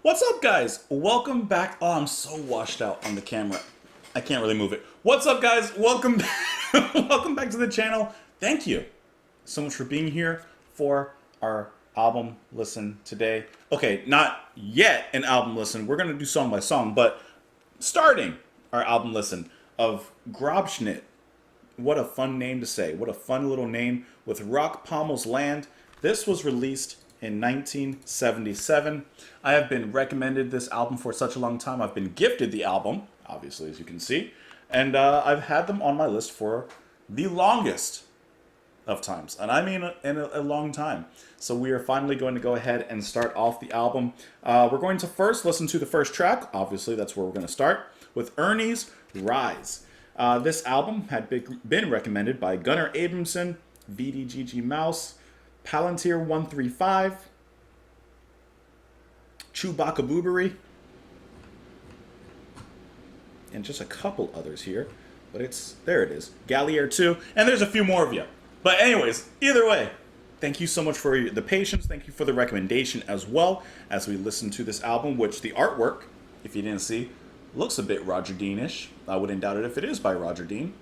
What's up, guys? Welcome back. Oh, I'm so washed out on the camera. I can't really move it. What's up, guys? Welcome back. Welcome back to the channel. Thank you so much for being here for our album listen today. Okay, not yet an album listen. We're going to do song by song, but starting our album listen of Grobschnitt. What a fun name to say. What a fun little name with Rock Pommel's Land. This was released in 1977. I have been recommended this album for such a long time. I've been gifted the album, obviously, as you can see. And I've had them on my list for the longest of times. And I mean in a long time. So we are finally going to go ahead and start off the album. We're going to first listen to the first track. Obviously, that's where we're going to start. With Ernie's Rise. This album had been recommended by Gunnar Abramson, VDGG Mouse, Palantir 135, Chewbacca Boobery, and just a couple others here. But there it is. Gallier 2, and there's a few more of you. But anyways, either way, thank you so much for the patience. Thank you for the recommendation as well as we listen to this album, which the artwork, if you didn't see, looks a bit Roger Dean-ish. I wouldn't doubt it if it is by Roger Dean,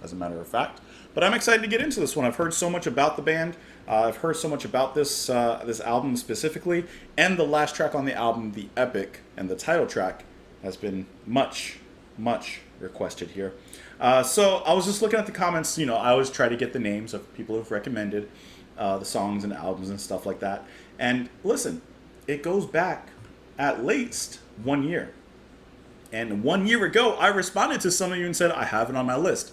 as a matter of fact. But I'm excited to get into this one. I've heard so much about the band. I've heard so much about this album specifically. And the last track on the album, The Epic, and the title track has been much, much requested here. So I was just looking at the comments. You know, I always try to get the names of people who've recommended the songs and albums and stuff like that. And listen, it goes back at least 1 year. And 1 year ago, I responded to some of you and said, I have it on my list.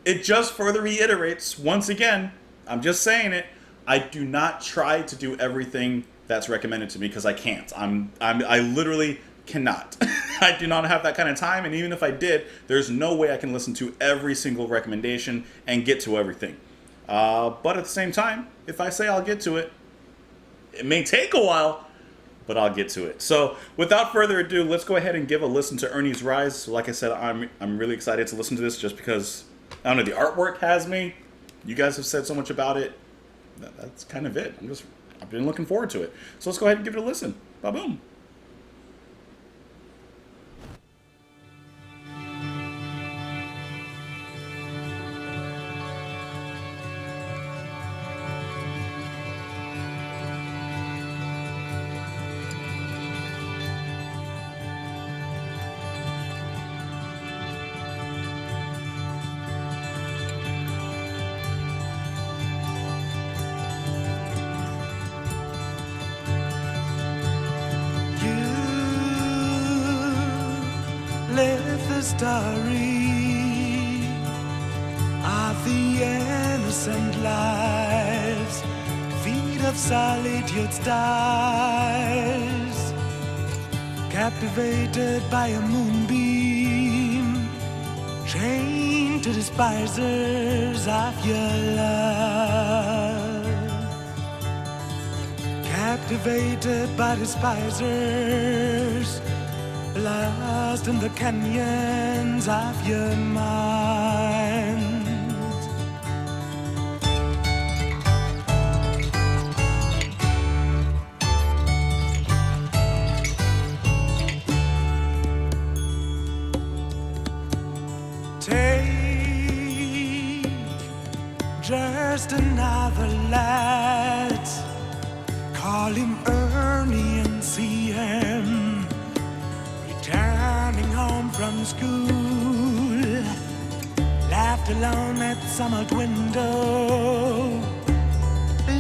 It just further reiterates, once again, I'm just saying it, I do not try to do everything that's recommended to me because I can't. I literally cannot. I do not have that kind of time, and even if I did, there's no way I can listen to every single recommendation and get to everything. But at the same time, if I say I'll get to it, it may take a while, but I'll get to it. So without further ado, let's go ahead and give a listen to Ernie's Rise. So like I said, I'm really excited to listen to this just because, I don't know, the artwork has me. You guys have said so much about it. That's kind of it. I've been looking forward to it. So let's go ahead and give it a listen. Ba-boom. Live the story of the innocent lives, feet of solitude stars, captivated by a moonbeam, chained to despisers of your love, captivated by despisers, lost in the canyons of your mind. Take just another lad, call him Ernie and see him returning home from school, left alone at some old window,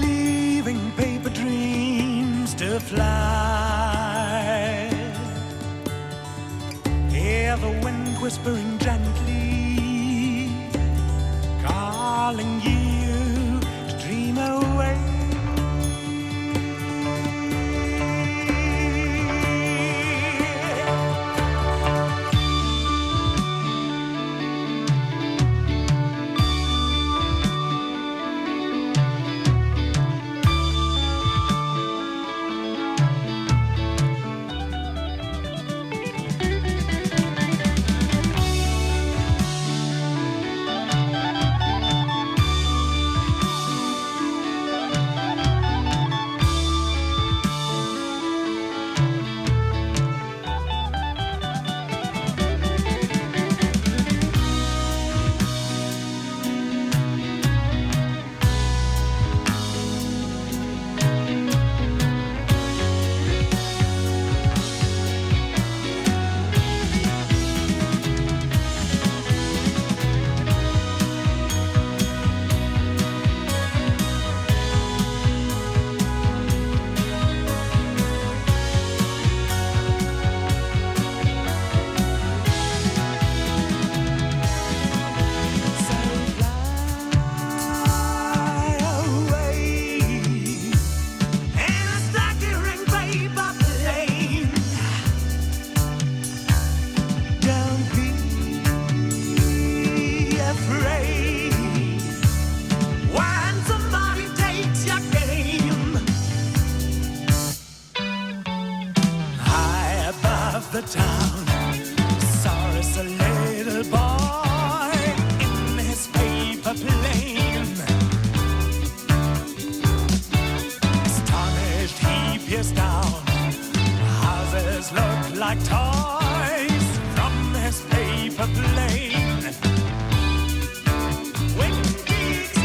leaving paper dreams to fly. Hear the wind whispering gently, calling you to dream away. town. Saw us a little boy in his paper plane. Astonished, he pierced down. Houses look like toys from his paper plane. When geeks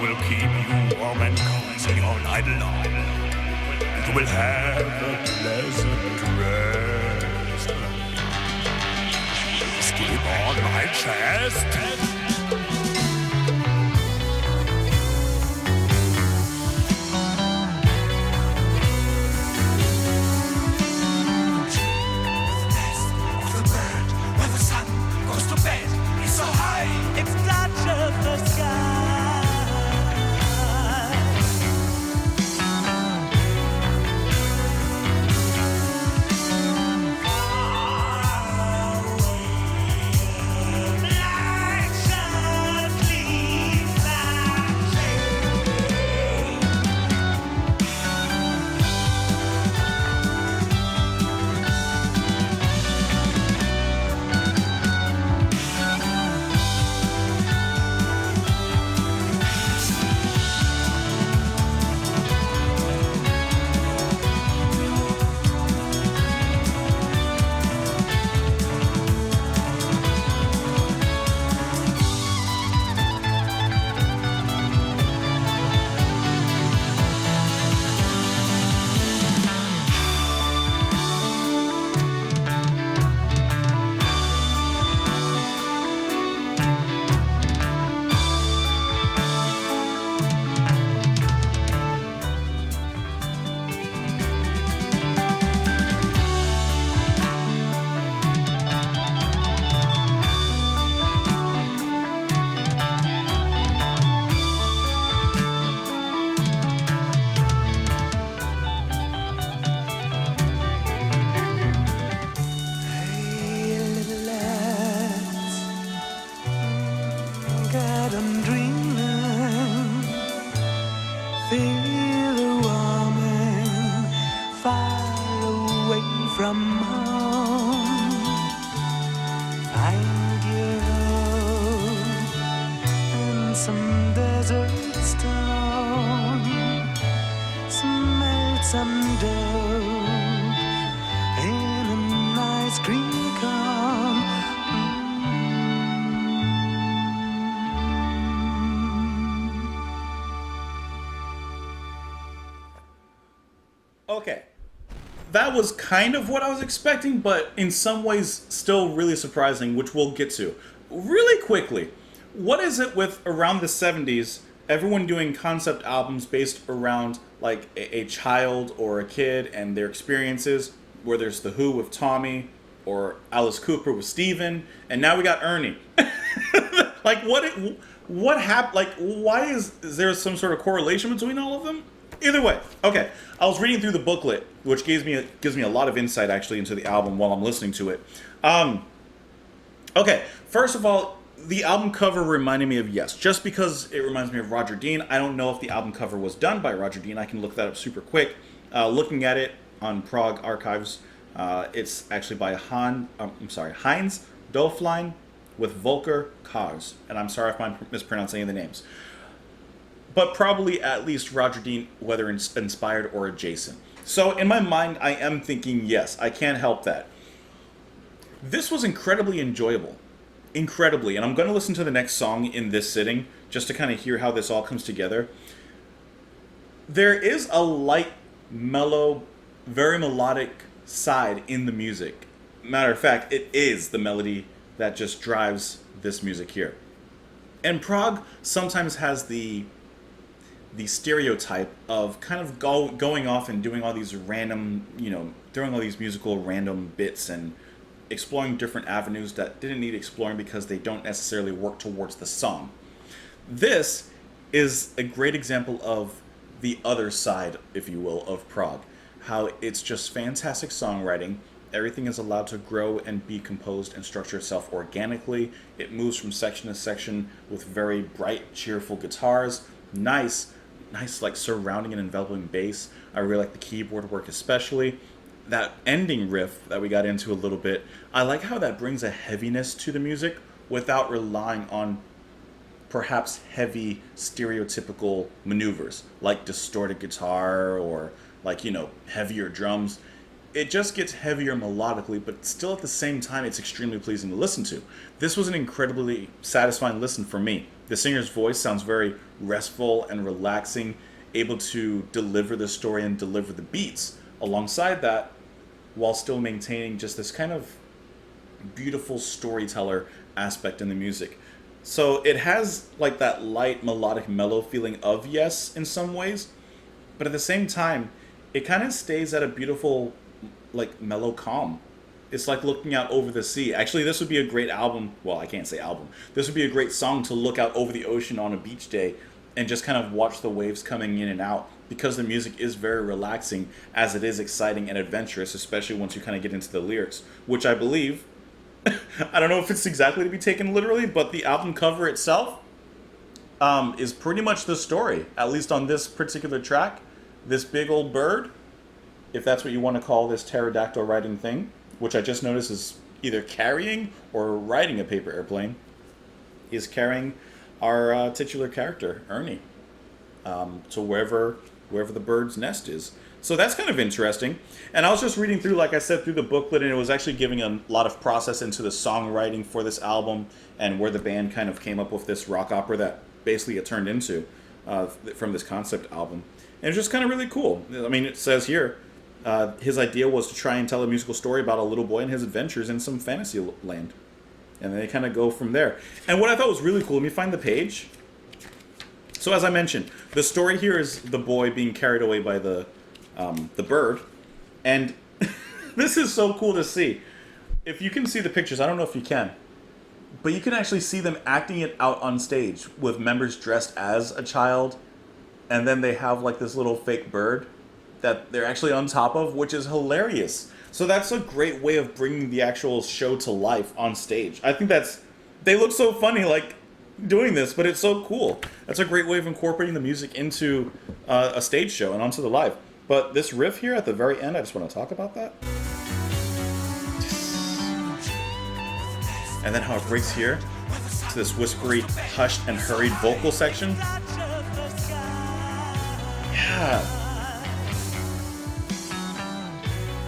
will keep you warm and cozy all night long. You will have a pleasant rest. on my chest. It touches the sky. Like suddenly flashing. Hey, little lads, God, I'm dreaming. Feel the warming far away from home. Find your home in some desert stone. Smell some dough in a nice green cone. Okay. That was kind of what I was expecting, but in some ways still really surprising, which we'll get to. Really quickly, what is it with around the 70s, everyone doing concept albums based around like a child or a kid and their experiences, where there's The Who with Tommy, or Alice Cooper with Steven, and now we got Ernie. Like, what happened? Like, why is there some sort of correlation between all of them? Either way, okay. I was reading through the booklet, which gives me a lot of insight actually into the album while I'm listening to it. Okay, first of all, the album cover reminded me of Yes. Just because it reminds me of Roger Dean, I don't know if the album cover was done by Roger Dean. I can look that up super quick. Looking at it on Prague Archives, it's actually by Heinz Doflein with Volker Kars. And I'm sorry if I'm mispronouncing any of the names. But probably at least Roger Dean, whether inspired or adjacent. So in my mind, I am thinking yes. I can't help that. This was incredibly enjoyable. Incredibly. And I'm going to listen to the next song in this sitting, just to kind of hear how this all comes together. There is a light, mellow, very melodic side in the music. Matter of fact, it is the melody that just drives this music here. And Prague sometimes has the stereotype of kind of going off and doing all these random, doing all these musical random bits and exploring different avenues that didn't need exploring because they don't necessarily work towards the song. This is a great example of the other side, if you will, of Prague. How it's just fantastic songwriting. Everything is allowed to grow and be composed and structure itself organically. It moves from section to section with very bright, cheerful guitars. Nice like surrounding and enveloping bass. I really like the keyboard work especially. That ending riff that we got into a little bit, I like how that brings a heaviness to the music without relying on perhaps heavy stereotypical maneuvers like distorted guitar or like, heavier drums. It just gets heavier melodically, but still at the same time it's extremely pleasing to listen to. This was an incredibly satisfying listen for me. The singer's voice sounds very restful and relaxing, able to deliver the story and deliver the beats alongside that, while still maintaining just this kind of beautiful storyteller aspect in the music. So it has like that light, melodic, mellow feeling of Yes in some ways, but at the same time, it kind of stays at a beautiful, like mellow calm. It's like looking out over the sea. Actually, this would be a great album. Well, I can't say album. This would be a great song to look out over the ocean on a beach day and just kind of watch the waves coming in and out, because the music is very relaxing as it is exciting and adventurous, especially once you kind of get into the lyrics, which I believe, I don't know if it's exactly to be taken literally, but the album cover itself is pretty much the story, at least on this particular track. This big old bird, if that's what you want to call this pterodactyl riding thing, which I just noticed is either carrying or riding a paper airplane, is carrying our titular character, Ernie, to wherever the bird's nest is. So that's kind of interesting. And I was just reading through, like I said, through the booklet, and it was actually giving a lot of process into the songwriting for this album and where the band kind of came up with this rock opera that basically it turned into from this concept album. And it's just kind of really cool. I mean, it says here, his idea was to try and tell a musical story about a little boy and his adventures in some fantasy land. And then they kind of go from there. And what I thought was really cool, let me find the page. So as I mentioned, the story here is the boy being carried away by the bird. And this is so cool to see. If you can see the pictures, I don't know if you can, but you can actually see them acting it out on stage with members dressed as a child. And then they have like this little fake bird that they're actually on top of, which is hilarious. So that's a great way of bringing the actual show to life on stage. I think they look so funny like doing this, but it's so cool. That's a great way of incorporating the music into a stage show and onto the live. But this riff here at the very end, I just want to talk about that. And then how it breaks here to this whispery, hushed, and hurried vocal section. Yeah.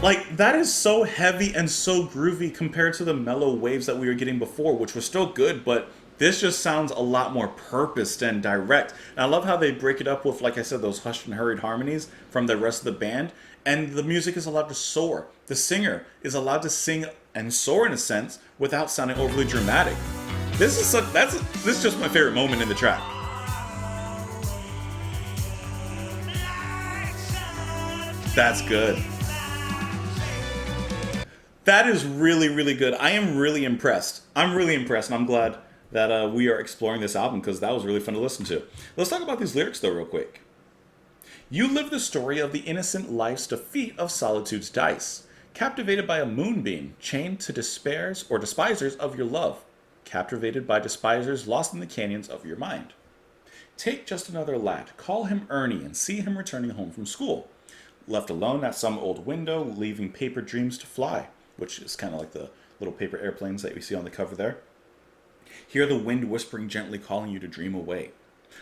Like, that is so heavy and so groovy compared to the mellow waves that we were getting before, which were still good, but this just sounds a lot more purposed and direct. And I love how they break it up with, like I said, those hushed and hurried harmonies from the rest of the band. And the music is allowed to soar. The singer is allowed to sing and soar in a sense without sounding overly dramatic. This is just my favorite moment in the track. That's good. That is really, really good. I am really impressed. I'm really impressed, and I'm glad that we are exploring this album because that was really fun to listen to. Let's talk about these lyrics, though, real quick. You live the story of the innocent life's defeat of solitude's dice, captivated by a moonbeam, chained to despairs or despisers of your love, captivated by despisers lost in the canyons of your mind. Take just another lad, call him Ernie, and see him returning home from school, left alone at some old window, leaving paper dreams to fly, which is kind of like the little paper airplanes that we see on the cover there. Hear the wind whispering gently calling you to dream away.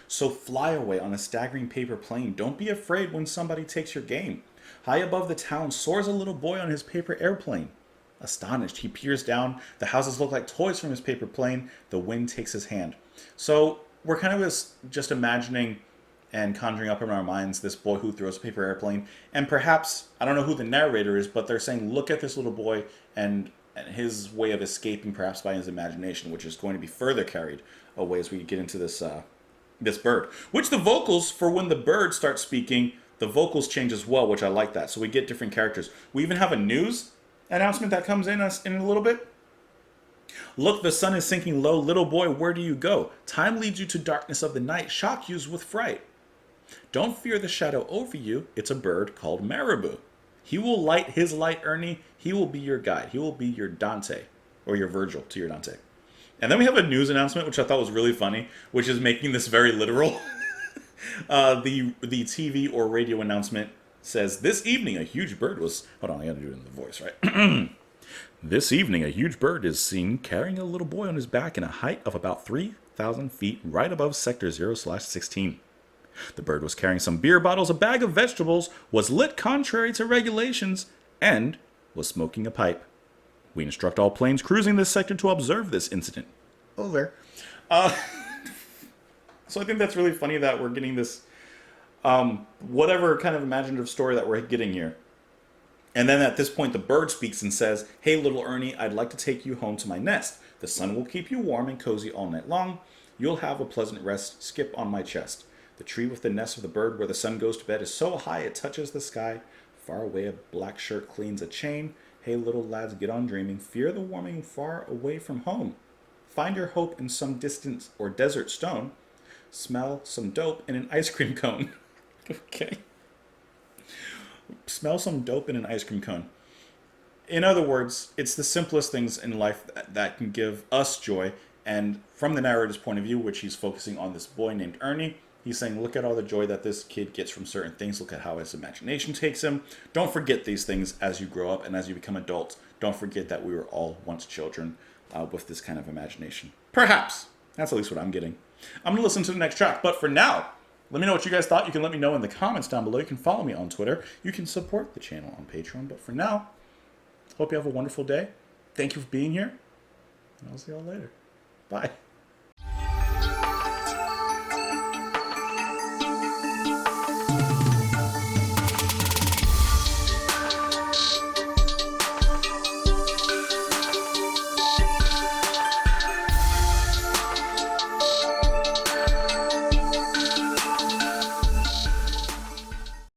So fly away on a staggering paper plane. Don't be afraid when somebody takes your game. High above the town soars a little boy on his paper airplane. Astonished, he peers down. The houses look like toys from his paper plane. The wind takes his hand. So we're kind of just imagining and conjuring up in our minds this boy who throws a paper airplane. And perhaps, I don't know who the narrator is, but they're saying, look at this little boy and his way of escaping perhaps by his imagination, which is going to be further carried away as we get into this this bird. Which the vocals, for when the bird starts speaking, the vocals change as well, which I like that. So we get different characters. We even have a news announcement that comes in us in a little bit. Look, the sun is sinking low. Little boy, where do you go? Time leads you to darkness of the night. Shock you with fright. Don't fear the shadow over you. It's a bird called Marabou. He will light his light, Ernie. He will be your guide. He will be your Dante, or your Virgil to your Dante. And then we have a news announcement, which I thought was really funny, which is making this very literal. The TV or radio announcement says, this evening a huge bird was... Hold on, I gotta do it in the voice, right? This evening a huge bird is seen carrying a little boy on his back in a height of about 3,000 feet right above Sector 0/16. The bird was carrying some beer bottles, a bag of vegetables, was lit contrary to regulations, and was smoking a pipe. We instruct all planes cruising this sector to observe this incident. Over. So I think that's really funny that we're getting this, whatever kind of imaginative story that we're getting here. And then at this point, the bird speaks and says, hey, little Ernie, I'd like to take you home to my nest. The sun will keep you warm and cozy all night long. You'll have a pleasant rest, skip on my chest. The tree with the nest of the bird where the sun goes to bed is so high it touches the sky. Far away a black shirt cleans a chain. Hey little lads, get on dreaming. Fear the warming far away from home. Find your hope in some distant or desert stone. Smell some dope in an ice cream cone. Okay. Smell some dope in an ice cream cone. In other words, it's the simplest things in life that can give us joy. And from the narrator's point of view, which he's focusing on this boy named Ernie, he's saying, look at all the joy that this kid gets from certain things. Look at how his imagination takes him. Don't forget these things as you grow up and as you become adults. Don't forget that we were all once children with this kind of imagination. Perhaps. That's at least what I'm getting. I'm going to listen to the next track. But for now, let me know what you guys thought. You can let me know in the comments down below. You can follow me on Twitter. You can support the channel on Patreon. But for now, hope you have a wonderful day. Thank you for being here. And I'll see y'all later. Bye.